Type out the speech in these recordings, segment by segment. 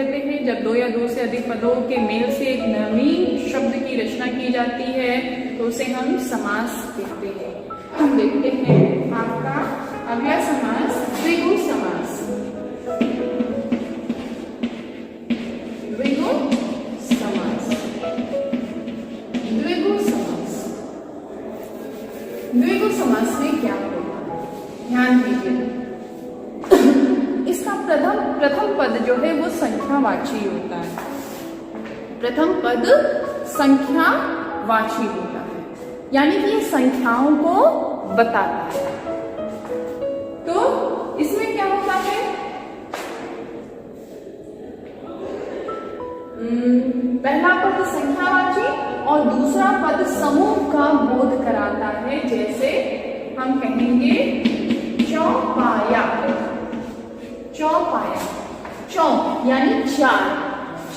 कहते हैं जब दो या दो से अधिक पदों के मेल से एक नवीन शब्द की रचना की जाती है तो उसे हम समास कहते हैं। हम देखते हैं आपका अगला समास द्विगु समास। द्विगु समास, द्विगु समास, द्विगु समास में क्या होगा, ध्यान दीजिए। इसका प्रथम पद जो है वो संख्यावाची होता है। प्रथम पद संख्यावाची होता है, यानी कि ये संख्याओं को बताता है। तो इसमें क्या होता है, पहला पद संख्यावाची और दूसरा पद समूह का बोध कराता है। जैसे हम कहेंगे चौपाया, चौपाया, चौ यानी चार,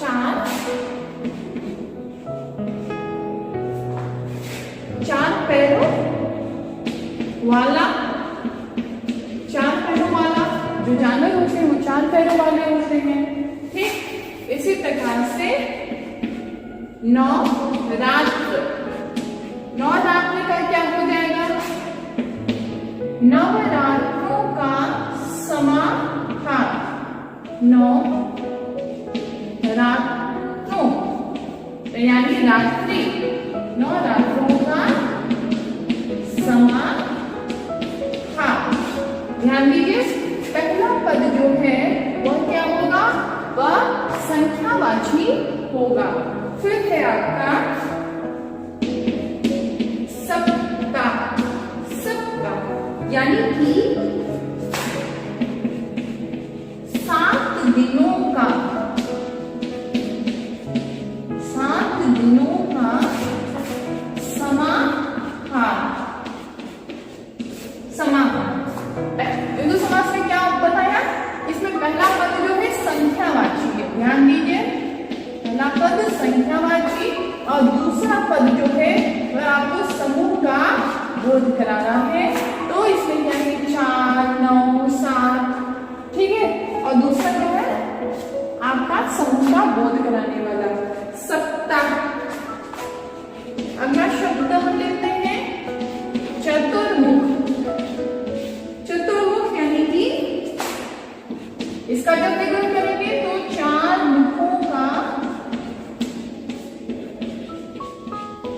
चार, चार पैरों वाला, चार पैरों वाला जो जानवर होते हैं वो चार पैरों वाले होते हैं। ठीक इसी प्रकार से नवरात्र, नवरात्र का क्या हो जाएगा, नवरात्रों का समाहार, नवरात्रों यानी रात्रि, नवरात्रों का समाहार। ध्यान दीजिए पहला पद जो है वह क्या होगा, वह संख्यावाची होगा। फिर है आपका सप्ताह, सप्ताह यानी कि 7 दिनों का, 7 दिनों का समाहार, समाहार। द्विगु समास में क्या बताया, इसमें पहला पद जो है संख्यावाची है। ध्यान दीजिए पहला पद संख्यावाची और दूसरा पद जो है वह आपको समूह का बोध करा रहा है। तो इसमें क्या है 4, 9, 7, ठीक है। और दूसरा जो है आपका समूह का बोध कराने वाला सप्ताह। अगला शब्द हम लेते हैं चतुर्मुख। चतुर्मुख यानी कि इसका जब विग्रह करेंगे तो 4 मुखों का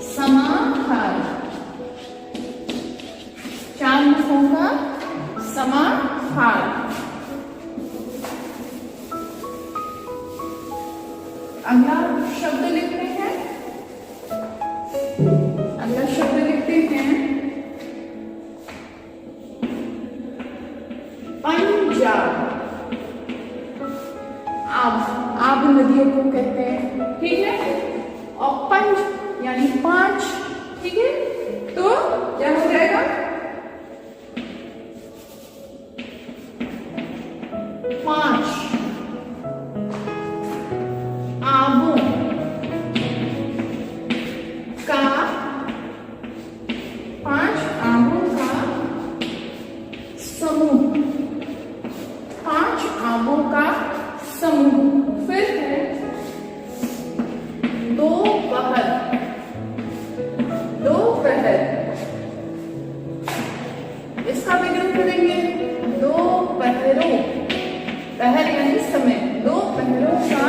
समाहार, 4 मुखों का समाहार। अगला शब्द लिखते हैं, अगला शब्द लिखते हैं पंजाब। आब नदियों को कहते हैं, ठीक है। और पंज यानी 5, ठीक है। तो क्या हो जाएगा, 5 आबों का, 5 आबों का समूह, 5 आबों का समूह। फिर है दोपहर, दोपहर इसका विग्रह करेंगे दोपहरों, पहर यानी समय, दोपहरों का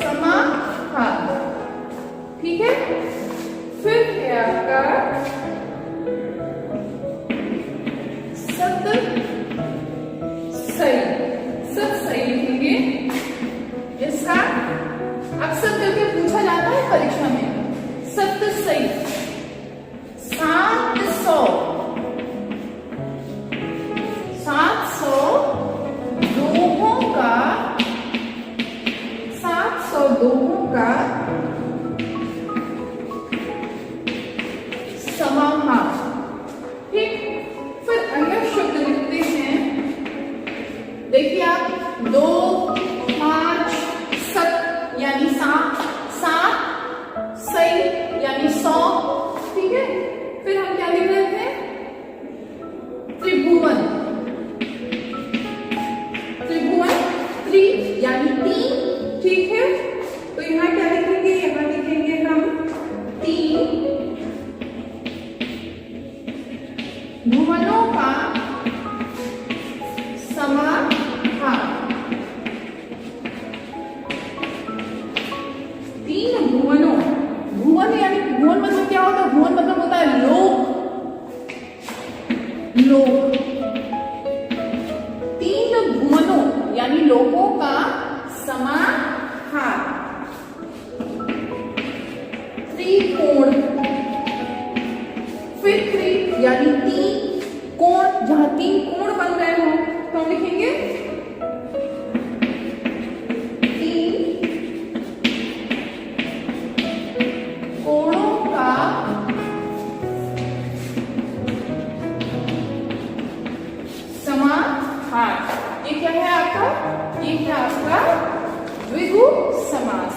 समाहार, ठीक है। फिर है आपका सही, सब सही लिखेंगे। इसका अक्सर करके पूछा जाता है परीक्षा में, सत सही, 700, 700 दोहों का, 700 दोहों का समाहार, ठीक। फिर अगला शब्द लिखते हैं, देखिए आप 2, 5, 7 यानी 7, 7 सही यानी 100, ठीक है। फिर हम क्या लिख रहे थे, त्रिभुवन, लोगों का समाहार। त्रिकोण, फिर त्रि यानी तीन, कोण जहां तीन कोण बन रहे हो तो हम लिखेंगे तीन कोणों का समाहार। ये क्या है आपका? ये है आपका द्विगु समास।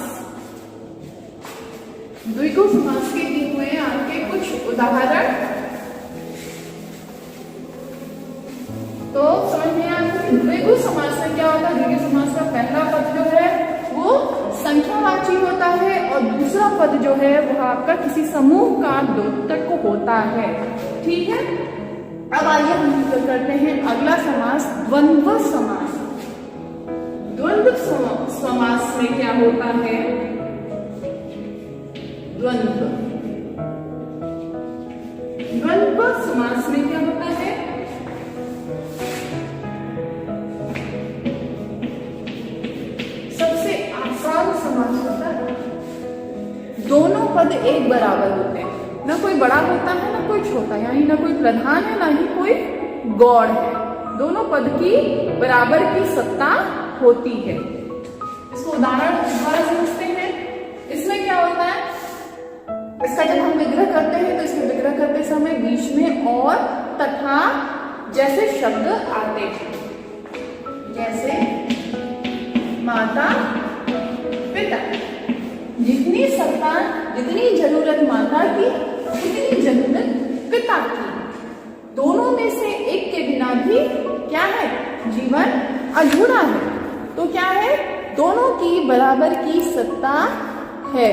द्विगु समास के दिए हुए हैं आपके कुछ उदाहरण, तो समझ में आया कि द्विगु समास में क्या होता है। द्विगु समास का पहला पद जो है वो संख्यावाची होता है और दूसरा पद जो है वह आपका किसी समूह का द्योतक होता है। ठीक है, अब आइए हम करते हैं अगला समास, द्वंद्व समास। द्वंद्व समास में क्या होता है? द्वंद्व समास में क्या होता है? सबसे आसान समास होता है, दोनों पद एक बराबर होते हैं, ना कोई बड़ा होता है ना कोई छोटा, यानी ना कोई प्रधान है ना ही कोई गौड़ है, दोनों पद की बराबर की सत्ता होती है। इसको उदाहरण द्वारा समझते हैं। इसमें क्या होता है, इसका जब हम विग्रह करते हैं तो इसमें विग्रह करते समय बीच में और तथा जैसे शब्द आते हैं, जैसे माता पिता। जितनी सत्ता, जितनी जरूरत माता की उतनी जरूरत पिता की। दोनों में से एक के बिना भी क्या है, जीवन अधूरा है। तो क्या है, दोनों की बराबर की सत्ता है।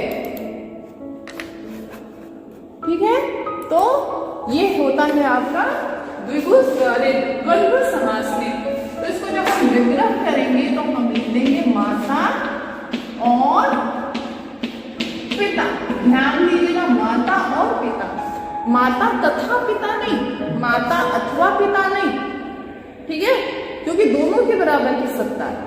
ठीक है, तो ये होता है आपका द्वंद्व समास में। तो इसको जब हम विग्रह करेंगे तो हम लिख देंगे माता और पिता। ध्यान दीजिएगा, माता और पिता, माता तथा पिता नहीं, माता अथवा पिता नहीं। ठीक है, क्योंकि दोनों के बराबर की सत्ता है,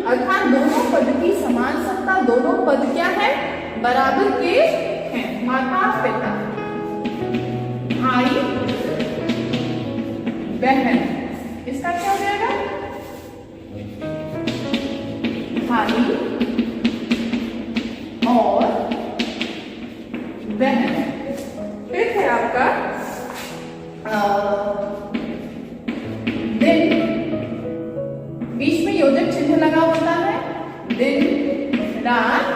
अर्थात दोनों पद की समान सत्ता, दोनों पद क्या है, बराबर के हैं। माता पिता, भाई बहन, इसका क्या हो जाएगा, भाई और बहन। फिर है आपका दिन, बीच में योजक चिन्ह लगा होता है, दिन रात,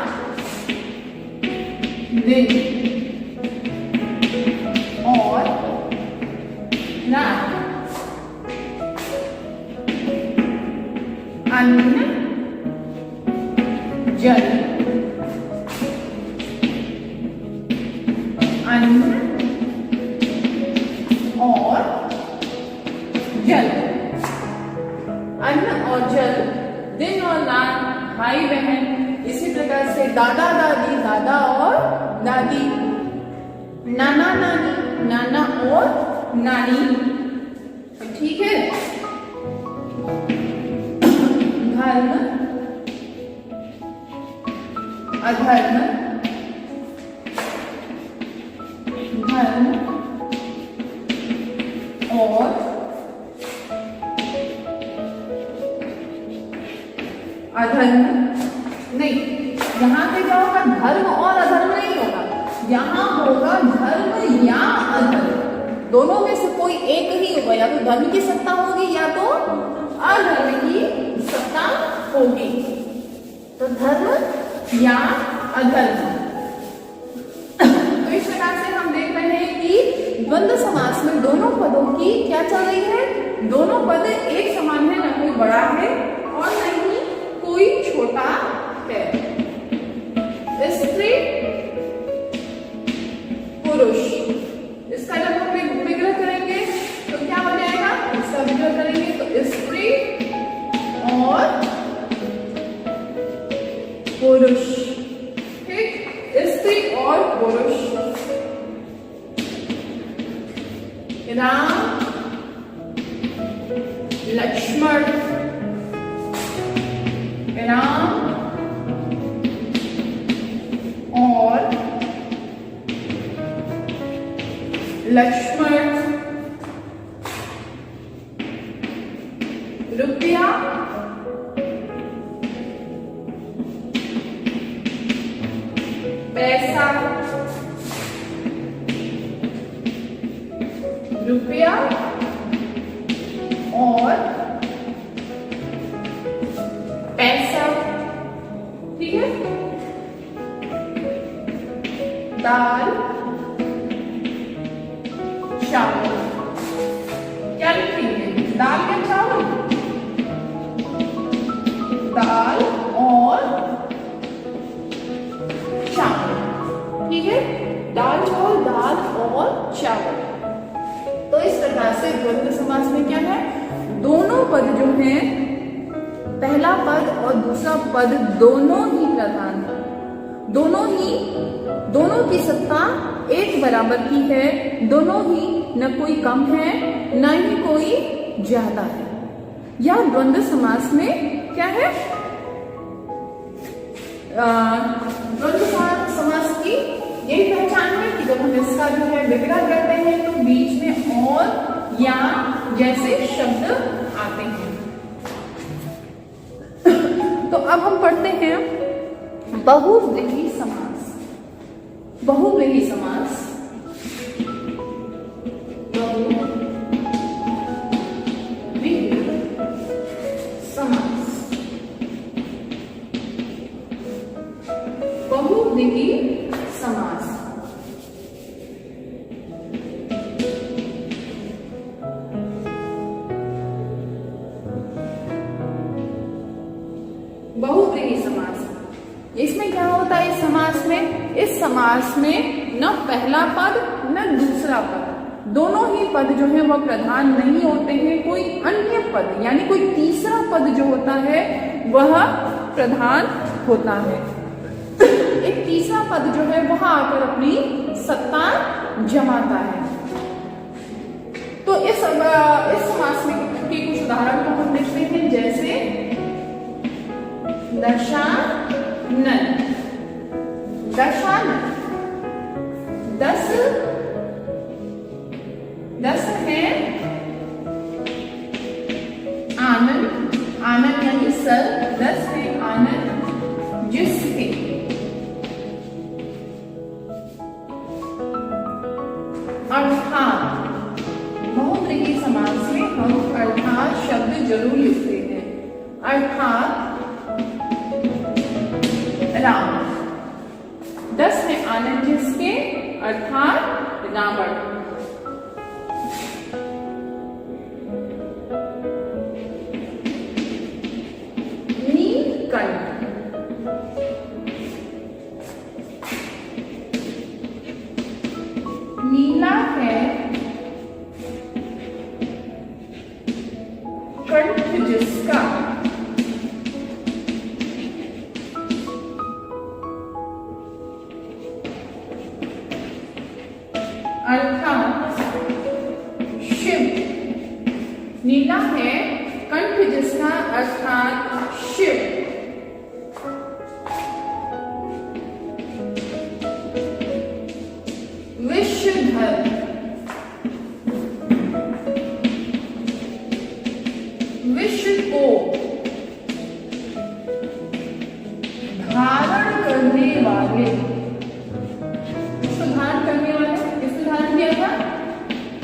दिन और रात। अन्न जल, अन्न और जल, अन्न और जल, दिन और रात, भाई बहन। इसी प्रकार से दादा दादी, दादा और दादी, नाना नानी, नाना और नानी। ठीक है, धर्म अधर्म, धर्म और अधर्म नहीं, यहां पे क्या होगा, धर्म और अधर्म नहीं होगा, यहां होगा धर्म या अधर्म। दोनों में से कोई एक ही होगा, या तो धर्म की सत्ता होगी या तो अधर्म की सत्ता होगी। तो धर्म या अधर्म। तो इस प्रकार से हम देख रहे हैं कि द्वंद्व समास में दोनों पदों की क्या चल रही है, दोनों पद एक समान है, ना कोई बड़ा है और न ही कोई छोटा है। स्त्री पुरुष, इसका जब हम विग्रह करेंगे तो क्या हो जाएगा, इसका विग्रह करेंगे तो स्त्री और पुरुष। ठीक, स्त्री और पुरुष, राम लक्ष्मण राम और लक्ष्मण रुपया पैसा रुपया और पैसा, ठीक है। दाल चावल, क्या लिखेंगे? दाल या चावल? दाल और चावल, ठीक है। दाल चावल, दाल और चावल। तो इस प्रकार से द्वंद्व समास में क्या है, दोनों पद जो हैं, पहला पद और दूसरा पद दोनों ही प्रधान है, दोनों की सत्ता एक बराबर की है, दोनों ही न कोई कम है न ही कोई ज्यादा है। यह द्वंद्व समास में क्या है, द्वंद्व समास की यही पहचान है कि जब हम इसका जो है विग्रह करते हैं तो बीच में और या जैसे शब्द आते हैं। तो अब हम पढ़ते हैं बहुव्रीहि समास। बहुव्रीहि समास, बहुव्रीहि समास। बहुव्रीहि समास, इसमें क्या होता है? इस समास में न पहला पद न दूसरा पद, दोनों ही पद जो है वह प्रधान नहीं होते हैं, कोई अन्य पद यानी कोई तीसरा पद जो होता है वह प्रधान होता है। एक तीसरा पद जो है वह आकर अपनी सत्ता जमाता है। तो इस समास में के कुछ उदाहरण को हम देखते हैं, जैसे दशानन, दशानन 10 है, आनंद, आनंद यानी सर, 10 है आनंद जिसके, अर्थात बहुव्रीहि समास में हम अर्थात शब्द जरूर लिखते हैं। अर्थात राम, 10 है आनंद जिसके, अर्थात रावण। नीलकंठ, नीला है कंठ जिसका, अर्थात शिव। नीला है कंठ जिसका, अर्थात शिव। विषधर, विष को धारण करने वाले, इसको धारण करने वाले, इसको धारण किया था,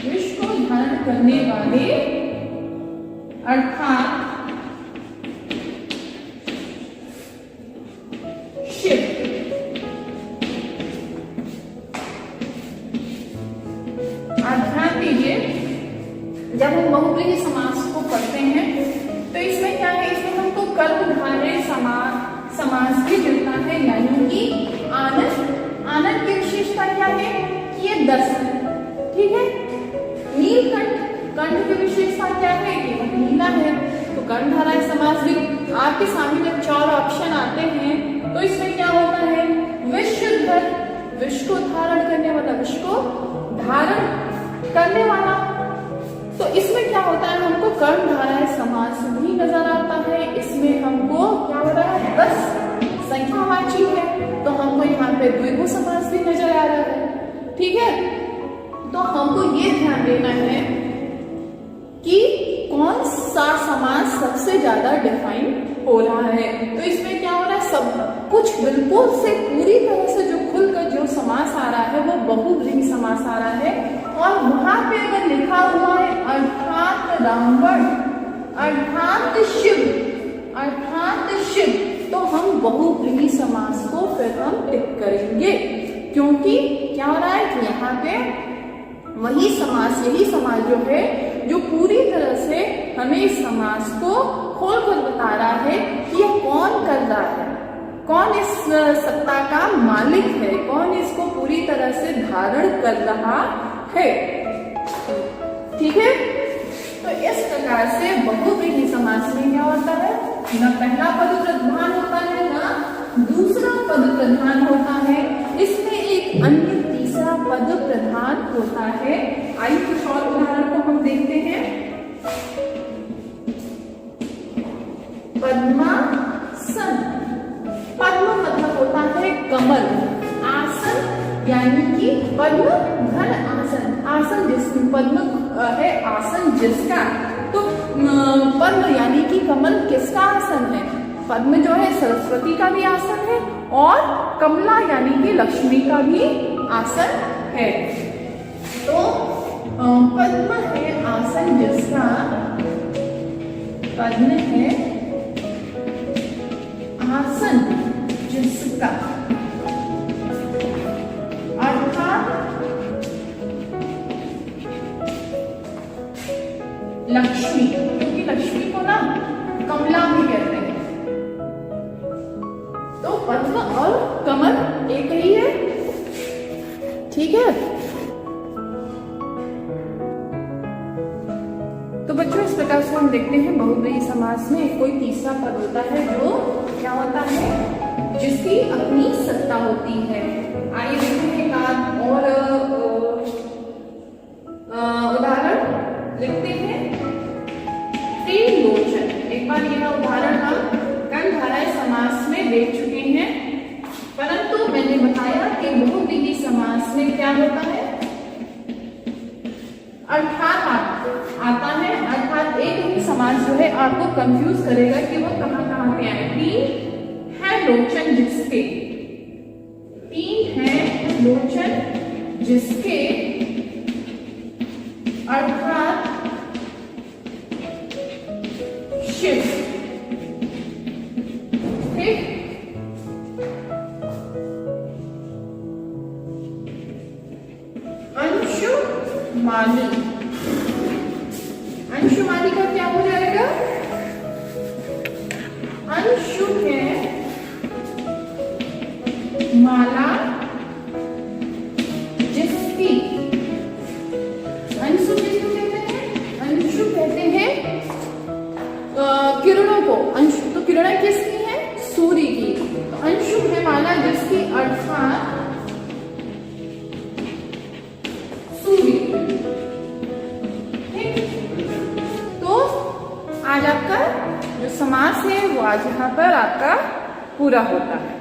विष को धारण करने वाले, अर्थात शिव। ध्यान दीजिए, जब हम बहुव्रीहि समास को पढ़ते हैं तो इसमें क्या है, इसमें हमको कर्मधारय समास भी मिलता है, यानी कि आनंद। आनंद की विशेषता क्या है कि ये 10 है, ठीक है। नीलकंठ, कंठ की विशेषता क्या है कि वह नीला है। तो कर्मधारय समास भी आपके सामने जब 4 ऑप्शन आते हैं तो इसमें क्या होता है, विषधर, विष को धारण करने वाला, विष को धारण करने वाला, तो इसमें क्या होता है, हमको कर्मधारय समास भी नजर आता है। इसमें हमको क्या हो रहा है, बस संख्यावाची है, तो हमको यहाँ पे द्विगु समास भी नजर आ रहा है। ठीक है, तो हमको ये ध्यान देना है कि कौन सा समास सबसे ज्यादा डिफाइन हो रहा है। तो इसमें क्या हो रहा है, सब कुछ बिल्कुल से पूरी तरह से जो खुलकर जो समास आ रहा है वो बहुव्रीहि समास आ रहा है। और वहां पे अगर लिखा हुआ है अर्थात रामवण, अर्थात शिव, अर्थात शिव, तो हम बहुव्रीहि समास को फिर हम टिक करेंगे, क्योंकि क्या हो रहा है कि यहाँ पे वही समास, यही समास जो है जो पूरी तरह से हमें इस समास को खोल कर बता रहा है कि यह कौन कर रहा है, कौन इस सत्ता का मालिक है, कौन इसको पूरी तरह से धारण कर रहा है। ठीक है, तो इस प्रकार से बहुव्रीहि समास में क्या होता है, ना पहला पद प्रधान होता है ना दूसरा पद प्रधान होता है, इसमें एक अन्य तीसरा पद प्रधान होता है। आइए कुछ और उदाहरण को हम देखते हैं। पद्मासन, पद्म मतलब होता है कमल, आसन यानी कि पद्म घन आसन, आसन जिसमें पद्म है आसन जिसका, तो पद्म यानी कि कमल किसका आसन है, पद्म जो है सरस्वती का भी आसन है और कमला यानी कि लक्ष्मी का भी आसन है। तो पद्म है आसन जिसका, पद्म है आसन जिसका, अर्थात लक्ष्मी, क्योंकि लक्ष्मी को ना कमला भी कहते हैं, तो पद्म और कमल एक ही है। ठीक है, तो बच्चों इस प्रकार से हम देखते हैं बहुव्रीहि समास में कोई तीसरा पद होता है जो क्या होता है, जिसकी अपनी सत्ता होती है। आइए देखते हैं एक और उदाहरण लिखते हैं। त्रिलोचन, एक बार यह उदाहरण हम कर्मधारय समास में देख चुके हैं, परंतु मैंने बताया कि बहुव्रीहि समास में क्या होता है, अर्थात आता है। अर्थात एक ही समास जो है आपको कंफ्यूज करेगा कि वो कहाँ पे आए। तीन है लोचन जिसके, तीन है लोचन जिसके, अर्थात शिव। ठीक, अंशुमाली, अंशुमाली का क्या हो जाएगा, अंशु है माला जिसकी, अंशु किसको कहते हैं, अंशु कहते हैं किरणों को। अंशु तो किरणें किसकी है, सूर्य की, तो अंशु है माला जिसकी, अर्थात आज आपका जो समास है वो आज यहाँ पर आपका पूरा होता है।